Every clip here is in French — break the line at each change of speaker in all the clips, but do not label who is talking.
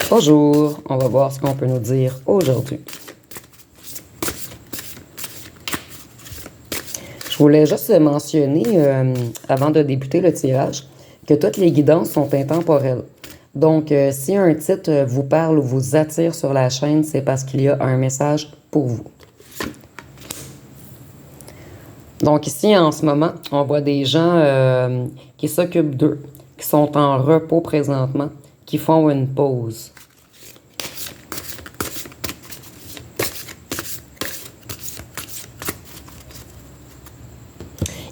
Bonjour, on va voir ce qu'on peut nous dire aujourd'hui. Je voulais juste mentionner, avant de débuter le tirage, que toutes les guidances sont intemporelles. Donc, si un titre vous parle ou vous attire sur la chaîne, c'est parce qu'il y a un message pour vous. Donc ici, en ce moment, on voit des gens qui s'occupent d'eux, qui sont en repos présentement, qui font une pause.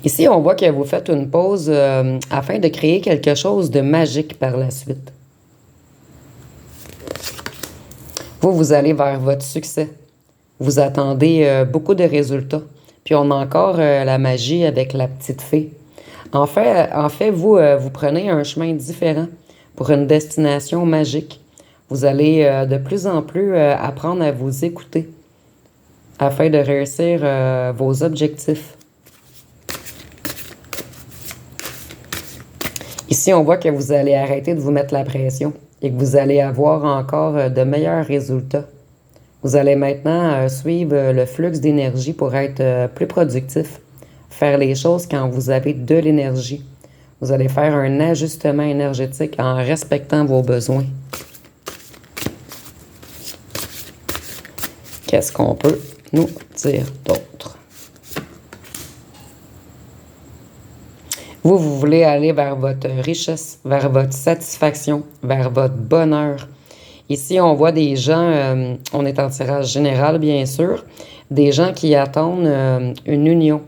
Ici, on voit que vous faites une pause afin de créer quelque chose de magique par la suite. Vous allez vers votre succès. Vous attendez beaucoup de résultats. Puis on a encore la magie avec la petite fée. En fait vous prenez un chemin différent pour une destination magique. Vous allez de plus en plus apprendre à vous écouter afin de réussir vos objectifs. Ici, on voit que vous allez arrêter de vous mettre la pression et que vous allez avoir encore de meilleurs résultats. Vous allez maintenant suivre le flux d'énergie pour être plus productif, faire les choses quand vous avez de l'énergie. Vous allez faire un ajustement énergétique en respectant vos besoins. Qu'est-ce qu'on peut nous dire d'autre? Vous voulez aller vers votre richesse, vers votre satisfaction, vers votre bonheur. Ici, on voit des gens, on est en tirage général, bien sûr, des gens qui attendent une union,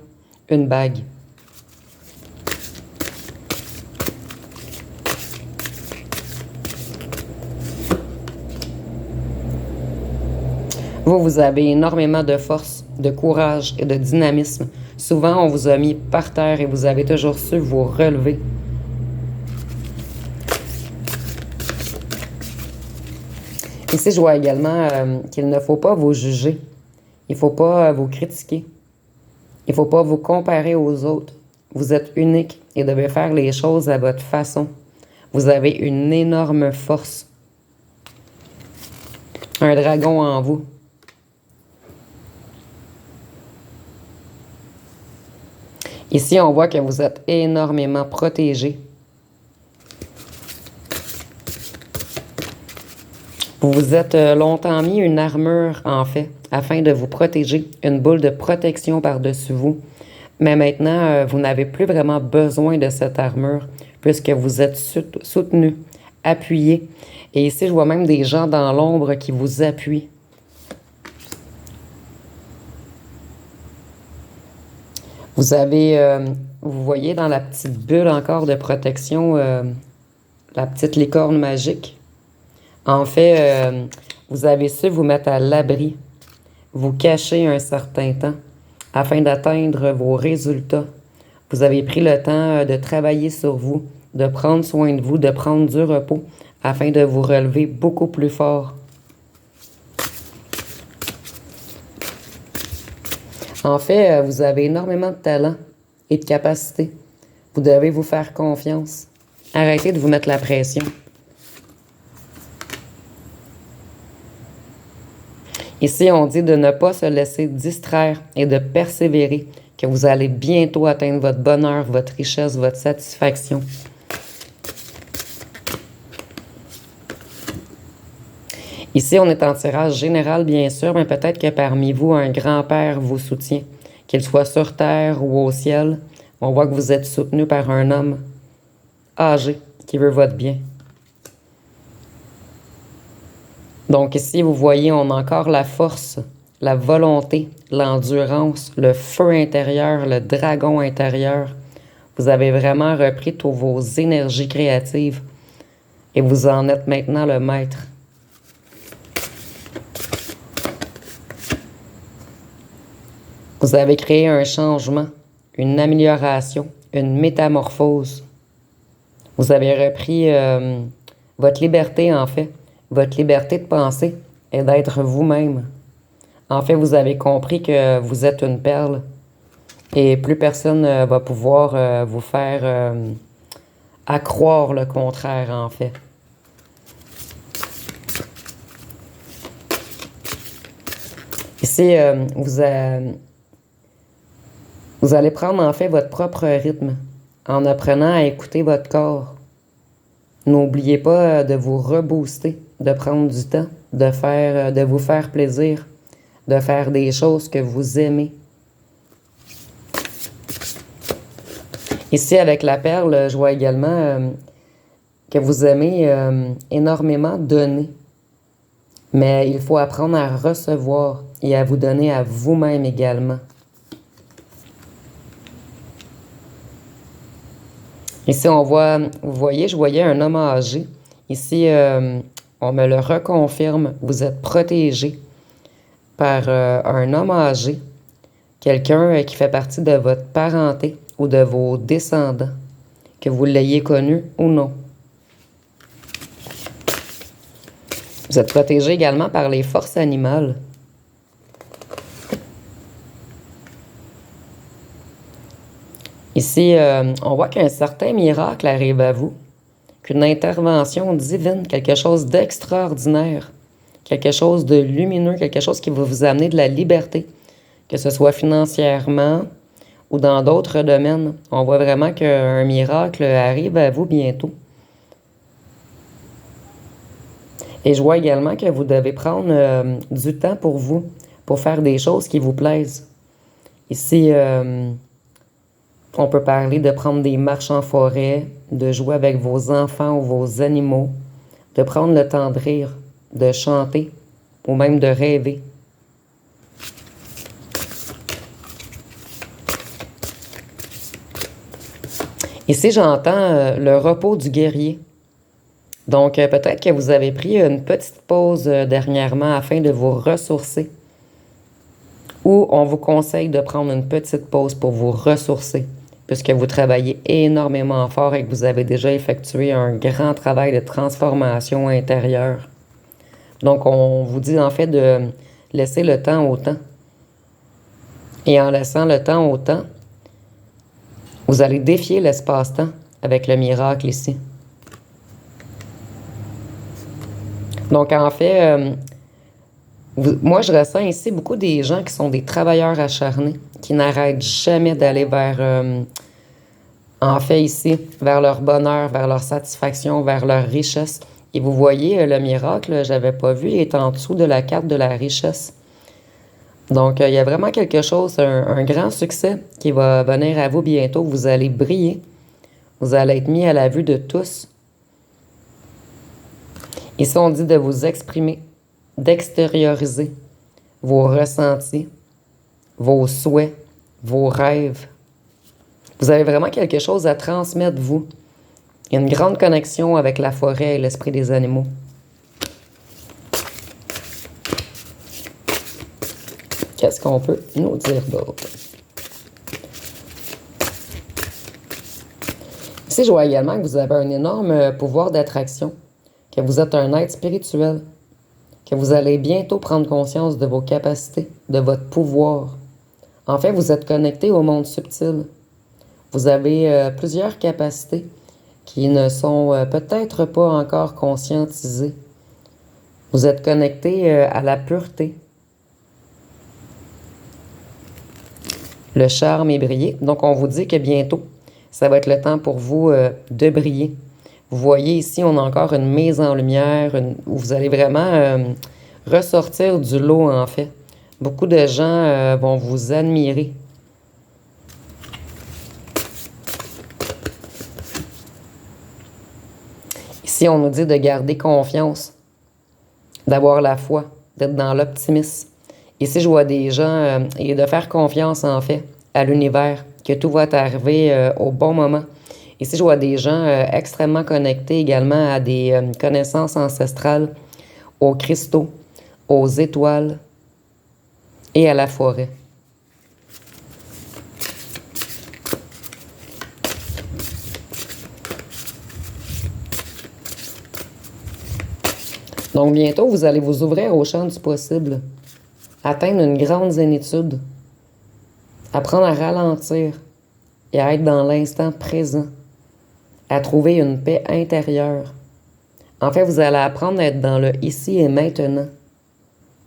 une bague. Vous avez énormément de force, de courage et de dynamisme. Souvent, on vous a mis par terre et vous avez toujours su vous relever. Ici, je vois également qu'il ne faut pas vous juger. Il ne faut pas vous critiquer. Il ne faut pas vous comparer aux autres. Vous êtes unique et devez faire les choses à votre façon. Vous avez une énorme force. Un dragon en vous. Ici, on voit que vous êtes énormément protégé. Vous vous êtes longtemps mis une armure, en fait, afin de vous protéger, une boule de protection par-dessus vous. Mais maintenant, vous n'avez plus vraiment besoin de cette armure, puisque vous êtes soutenu, appuyé. Et ici, je vois même des gens dans l'ombre qui vous appuient. Vous avez, vous voyez dans la petite bulle encore de protection, la petite licorne magique. En fait, vous avez su vous mettre à l'abri, vous cacher un certain temps afin d'atteindre vos résultats. Vous avez pris le temps de travailler sur vous, de prendre soin de vous, de prendre du repos afin de vous relever beaucoup plus fort. En fait, vous avez énormément de talent et de capacité. Vous devez vous faire confiance. Arrêtez de vous mettre la pression. Ici, on dit de ne pas se laisser distraire et de persévérer, que vous allez bientôt atteindre votre bonheur, votre richesse, votre satisfaction. Ici, on est en tirage général, bien sûr, mais peut-être que parmi vous, un grand-père vous soutient, qu'il soit sur terre ou au ciel. On voit que vous êtes soutenu par un homme âgé qui veut votre bien. Donc ici, vous voyez, on a encore la force, la volonté, l'endurance, le feu intérieur, le dragon intérieur. Vous avez vraiment repris toutes vos énergies créatives et vous en êtes maintenant le maître. Vous avez créé un changement, une amélioration, une métamorphose. Vous avez repris votre liberté, en fait, votre liberté de penser et d'être vous-même. En fait, vous avez compris que vous êtes une perle et plus personne ne va pouvoir vous faire accroire le contraire, en fait. Ici, vous allez prendre en fait votre propre rythme en apprenant à écouter votre corps. N'oubliez pas de vous rebooster, de prendre du temps, de vous faire plaisir, de faire des choses que vous aimez. Ici, avec la perle, je vois également que vous aimez énormément donner. Mais il faut apprendre à recevoir et à vous donner à vous-même également. Ici, vous voyez, je voyais un homme âgé. Ici, on me le reconfirme, vous êtes protégé par un homme âgé, quelqu'un qui fait partie de votre parenté ou de vos descendants, que vous l'ayez connu ou non. Vous êtes protégé également par les forces animales. Ici, on voit qu'un certain miracle arrive à vous, qu'une intervention divine, quelque chose d'extraordinaire, quelque chose de lumineux, quelque chose qui va vous amener de la liberté, que ce soit financièrement ou dans d'autres domaines. On voit vraiment qu'un miracle arrive à vous bientôt. Et je vois également que vous devez prendre du temps pour vous, pour faire des choses qui vous plaisent. Ici, on peut parler de prendre des marches en forêt, de jouer avec vos enfants ou vos animaux, de prendre le temps de rire, de chanter ou même de rêver. Ici, j'entends le repos du guerrier. Donc, peut-être que vous avez pris une petite pause dernièrement afin de vous ressourcer. Ou on vous conseille de prendre une petite pause pour vous ressourcer, puisque vous travaillez énormément fort et que vous avez déjà effectué un grand travail de transformation intérieure. Donc, on vous dit en fait de laisser le temps au temps. Et en laissant le temps au temps, vous allez défier l'espace-temps avec le miracle ici. Donc, en fait, moi, je ressens ici beaucoup des gens qui sont des travailleurs acharnés, qui n'arrêtent jamais d'aller vers, en fait, ici, vers leur bonheur, vers leur satisfaction, vers leur richesse. Et vous voyez, le miracle, je n'avais pas vu, est en dessous de la carte de la richesse. Donc, il y a vraiment quelque chose, un grand succès qui va venir à vous bientôt. Vous allez briller. Vous allez être mis à la vue de tous. Ici, on dit de vous exprimer, d'extérioriser vos ressentis, vos souhaits, vos rêves. Vous avez vraiment quelque chose à transmettre, vous. Il y a une grande connexion avec la forêt et l'esprit des animaux. Qu'est-ce qu'on peut nous dire d'autre? Ici, je vois également que vous avez un énorme pouvoir d'attraction, que vous êtes un être spirituel, que vous allez bientôt prendre conscience de vos capacités, de votre pouvoir. En fait, vous êtes connecté au monde subtil. Vous avez plusieurs capacités qui ne sont peut-être pas encore conscientisées. Vous êtes connecté à la pureté. Le charme est brillé. Donc, on vous dit que bientôt, ça va être le temps pour vous de briller. Vous voyez ici, on a encore une mise en lumière où vous allez vraiment ressortir du lot, en fait. Beaucoup de gens vont vous admirer. Ici, on nous dit de garder confiance, d'avoir la foi, d'être dans l'optimisme. Ici, je vois des gens et de faire confiance, en fait, à l'univers, que tout va arriver au bon moment. Ici, je vois des gens extrêmement connectés également à des connaissances ancestrales, aux cristaux, aux étoiles et à la forêt. Donc, bientôt, vous allez vous ouvrir au champ du possible, atteindre une grande zénitude, apprendre à ralentir et à être dans l'instant présent, à trouver une paix intérieure. En fait, vous allez apprendre à être dans le ici et maintenant,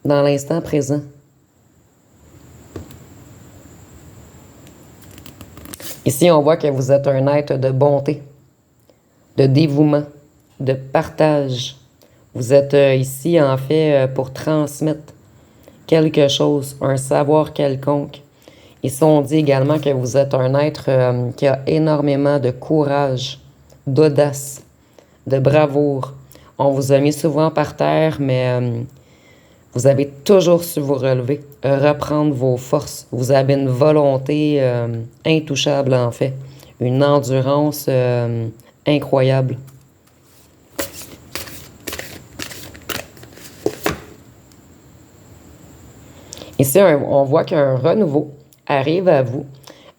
dans l'instant présent. Ici, on voit que vous êtes un être de bonté, de dévouement, de partage. Vous êtes ici, en fait, pour transmettre quelque chose, un savoir quelconque. Ici, on dit également que vous êtes un être qui a énormément de courage, d'audace, de bravoure. On vous a mis souvent par terre, mais vous avez toujours su vous relever, reprendre vos forces. Vous avez une volonté intouchable, en fait. Une endurance incroyable. Ici, on voit qu'un renouveau arrive à vous.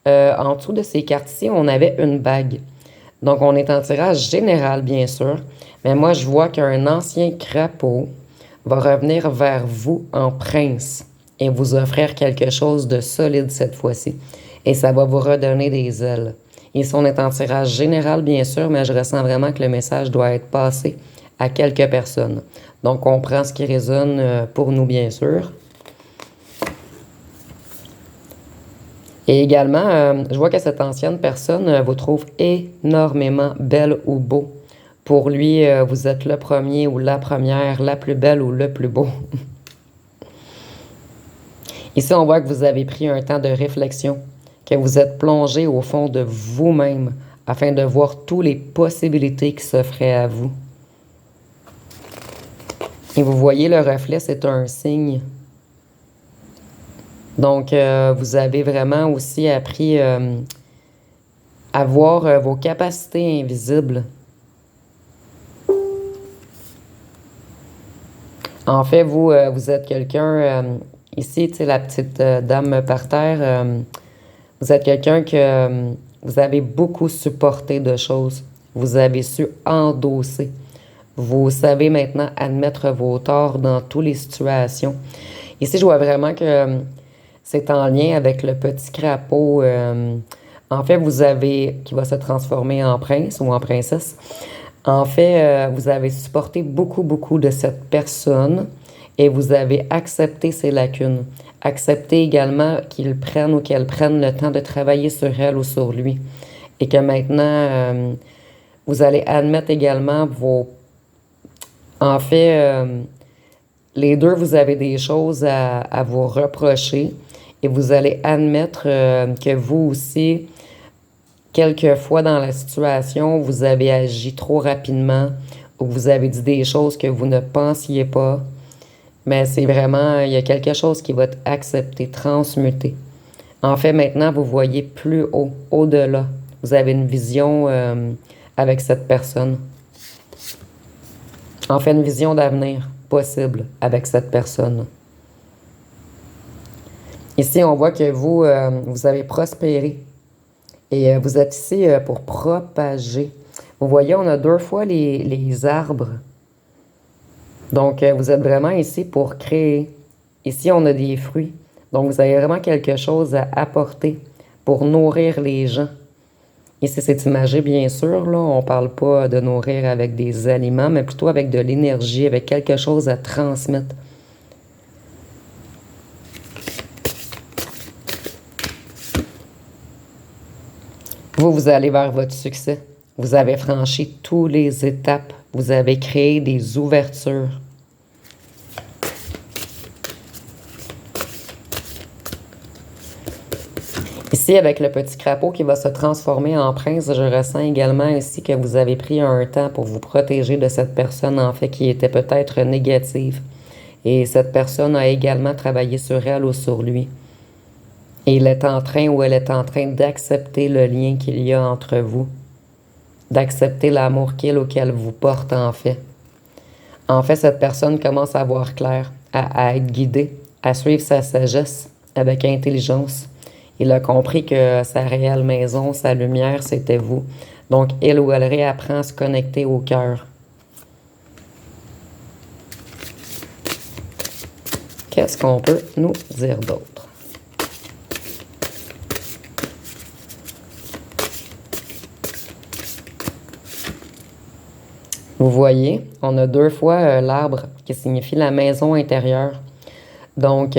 En dessous de ces cartes-ci, on avait une bague. Donc, on est en tirage général, bien sûr. Mais moi, je vois qu'un ancien crapaud va revenir vers vous en prince et vous offrir quelque chose de solide cette fois-ci. Et ça va vous redonner des ailes. Ici, on est en tirage général, bien sûr, mais je ressens vraiment que le message doit être passé à quelques personnes. Donc, on prend ce qui résonne pour nous, bien sûr. Et également, je vois que cette ancienne personne vous trouve énormément belle ou beau. Pour lui, vous êtes le premier ou la première, la plus belle ou le plus beau. Ici, on voit que vous avez pris un temps de réflexion, que vous êtes plongé au fond de vous-même afin de voir toutes les possibilités qui s'offraient à vous. Et vous voyez, le reflet, c'est un signe. Donc, vous avez vraiment aussi appris à voir vos capacités invisibles. En fait, vous êtes quelqu'un, ici, tu sais, la petite dame par terre, vous êtes quelqu'un que vous avez beaucoup supporté de choses. Vous avez su endosser. Vous savez maintenant admettre vos torts dans toutes les situations. Ici, je vois vraiment que c'est en lien avec le petit crapaud. En fait, qui va se transformer en prince ou en princesse. En fait, vous avez supporté beaucoup, beaucoup de cette personne et vous avez accepté ses lacunes. Accepté également qu'il prenne ou qu'elle prenne le temps de travailler sur elle ou sur lui. Et que maintenant, vous allez admettre également vos... En fait, les deux, vous avez des choses à vous reprocher et vous allez admettre que vous aussi, quelquefois dans la situation, vous avez agi trop rapidement ou vous avez dit des choses que vous ne pensiez pas. Mais c'est vraiment, il y a quelque chose qui va être accepté, transmuté. En fait, maintenant, vous voyez plus haut, au-delà. Vous avez une vision avec cette personne. En fait, une vision d'avenir possible avec cette personne. Ici, on voit que vous avez prospéré. Et vous êtes ici pour propager. Vous voyez, on a 2 fois les arbres. Donc, vous êtes vraiment ici pour créer. Ici, on a des fruits. Donc, vous avez vraiment quelque chose à apporter pour nourrir les gens. Ici, c'est imagé, bien sûr. Là, on ne parle pas de nourrir avec des aliments, mais plutôt avec de l'énergie, avec quelque chose à transmettre. Vous allez vers votre succès. Vous avez franchi toutes les étapes. Vous avez créé des ouvertures. Ici, avec le petit crapaud qui va se transformer en prince, je ressens également ici que vous avez pris un temps pour vous protéger de cette personne, en fait, qui était peut-être négative. Et cette personne a également travaillé sur elle ou sur lui. Et il est en train ou elle est en train d'accepter le lien qu'il y a entre vous. D'accepter l'amour qu'il ou qu'elle vous porte, en fait. En fait, cette personne commence à voir clair, à être guidée, à suivre sa sagesse avec intelligence. Il a compris que sa réelle maison, sa lumière, c'était vous. Donc, il ou elle réapprend à se connecter au cœur. Qu'est-ce qu'on peut nous dire d'autre? Vous voyez, on a 2 fois l'arbre qui signifie la maison intérieure. Donc,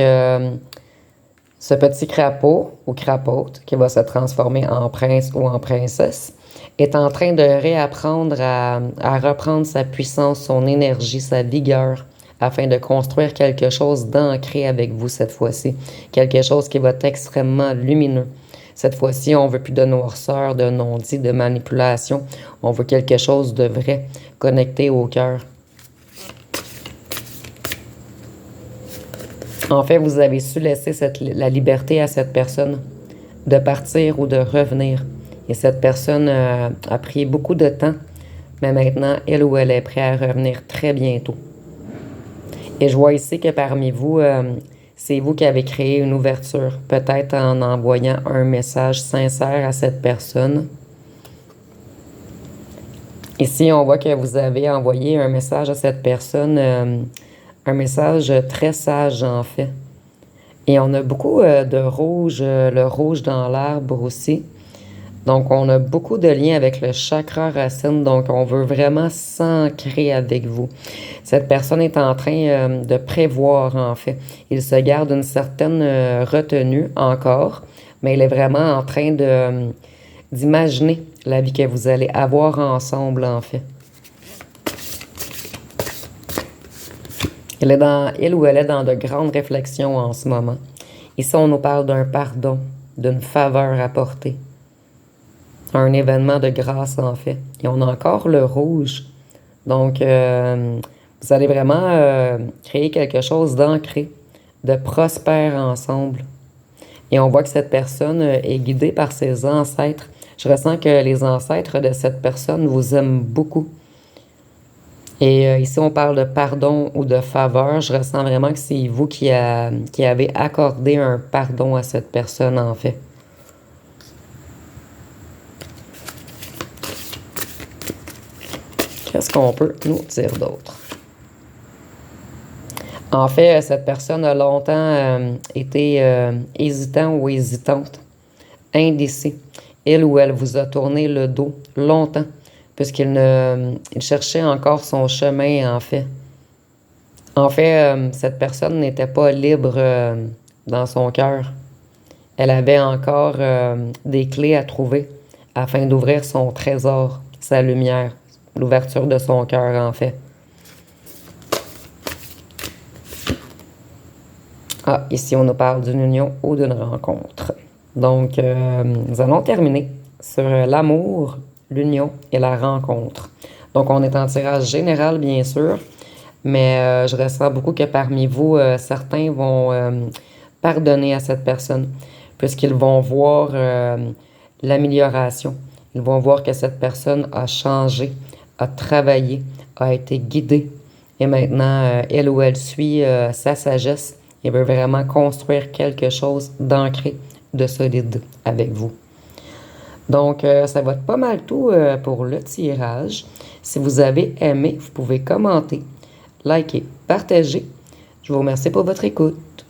Ce petit crapaud ou crapaute qui va se transformer en prince ou en princesse est en train de réapprendre à reprendre sa puissance, son énergie, sa vigueur, afin de construire quelque chose d'ancré avec vous cette fois-ci. Quelque chose qui va être extrêmement lumineux. Cette fois-ci, on veut plus de noirceur, de non-dit, de manipulation. On veut quelque chose de vrai, connecté au cœur. En fait, vous avez su laisser la liberté à cette personne de partir ou de revenir. Et cette personne a pris beaucoup de temps, mais maintenant, elle ou elle est prête à revenir très bientôt. Et je vois ici que parmi vous, c'est vous qui avez créé une ouverture, peut-être en envoyant un message sincère à cette personne. Ici, on voit que vous avez envoyé un message à cette personne, un message très sage en fait. Et on a beaucoup de rouge, le rouge dans l'arbre aussi. Donc, on a beaucoup de liens avec le chakra racine, donc on veut vraiment s'ancrer avec vous. Cette personne est en train de prévoir, en fait. Il se garde une certaine retenue encore, mais il est vraiment en train d'imaginer la vie que vous allez avoir ensemble, en fait. Il ou elle est dans de grandes réflexions en ce moment. Ici, on nous parle d'un pardon, d'une faveur apportée. Un événement de grâce, en fait. Et on a encore le rouge. Donc, vous allez vraiment créer quelque chose d'ancré, de prospère ensemble. Et on voit que cette personne est guidée par ses ancêtres. Je ressens que les ancêtres de cette personne vous aiment beaucoup. Et ici, on parle de pardon ou de faveur. Je ressens vraiment que c'est vous qui avez accordé un pardon à cette personne, en fait. Qu'est-ce qu'on peut nous dire d'autre? En fait, cette personne a longtemps été hésitant ou hésitante, indécis. Il ou elle vous a tourné le dos longtemps, puisqu'il il cherchait encore son chemin, en fait. En fait, cette personne n'était pas libre dans son cœur. Elle avait encore des clés à trouver afin d'ouvrir son trésor, sa lumière, l'ouverture de son cœur, en fait. Ah, ici, on nous parle d'une union ou d'une rencontre. Donc, nous allons terminer sur l'amour, l'union et la rencontre. Donc, on est en tirage général, bien sûr, mais je ressens beaucoup que parmi vous, certains vont pardonner à cette personne, puisqu'ils vont voir l'amélioration. Ils vont voir que cette personne a changé, a travaillé, a été guidée. Et maintenant, elle ou elle suit sa sagesse et veut vraiment construire quelque chose d'ancré, de solide avec vous. Donc, ça va être pas mal tout pour le tirage. Si vous avez aimé, vous pouvez commenter, liker, partager. Je vous remercie pour votre écoute.